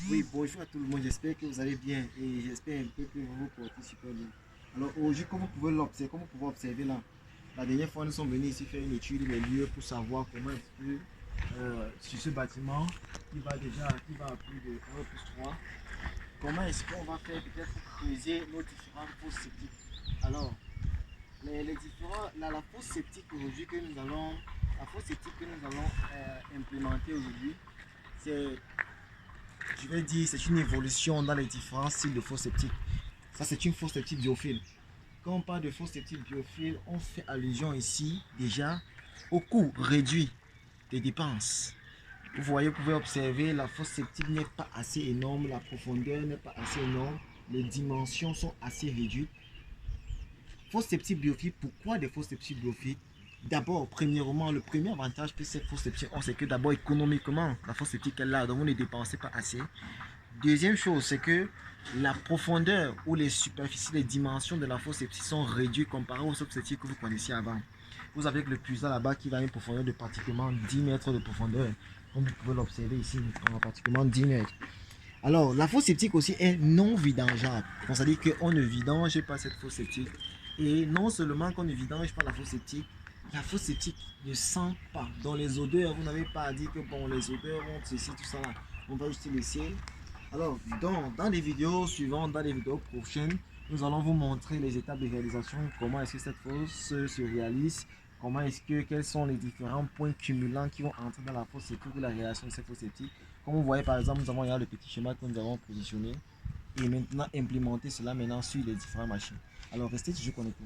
Oui, bonjour à tout le monde, j'espère que vous allez bien et j'espère un peu que vous vous portez super bien. Alors aujourd'hui, comme vous pouvez observer là, la dernière fois nous sommes venus ici faire une étude des lieux pour savoir comment est-ce que sur ce bâtiment qui va à plus de 1 plus 3, comment est-ce qu'on va faire peut-être pour creuser nos différentes fosses septiques. Alors, les différents, la fosse septique aujourd'hui que nous allons, la fosse septique que nous allons implémenter aujourd'hui, c'est je vais dire, c'est une évolution dans les différents styles de fosse septique. Ça, c'est une fosse septique biophile. Quand on parle de fosse septique biophile, on fait allusion ici déjà au coût réduit des dépenses. Vous voyez, vous pouvez observer, la fosse septique n'est pas assez énorme, la profondeur n'est pas assez énorme, les dimensions sont assez réduites. Fosse septique biophile, pourquoi des fosses septiques biophiles? D'abord, premièrement, le premier avantage que cette fosse septique ont, c'est que d'abord économiquement, la fosse septique est là, donc vous ne dépensez pas assez. Deuxième chose, c'est que la profondeur ou les superficies, les dimensions de la fosse septique sont réduites comparé aux fosses septiques que vous connaissiez avant. Vous avez le puissant là-bas qui va à une profondeur de pratiquement 10 mètres de profondeur. Comme vous pouvez l'observer ici, on a pratiquement 10 mètres. Alors, la fosse septique aussi est non vidangeable. C'est-à-dire qu'on ne vidange pas cette fosse septique. Et non seulement qu'on ne vidange pas la fosse septique ne sent pas. Dans les odeurs, vous n'avez pas à dire que bon, les odeurs vont ceci, tout ça là. On va juste laisser. Alors, dans les vidéos suivantes, dans les vidéos prochaines, nous allons vous montrer les étapes de réalisation, comment est-ce que cette fosse se réalise, quels sont les différents points cumulants qui vont entrer dans la fosse septique ou la réalisation de cette fosse septique. Comme vous voyez, par exemple, nous avons là le petit schéma que nous avons positionné et maintenant implémenter cela maintenant sur les différentes machines. Alors, restez toujours connectés.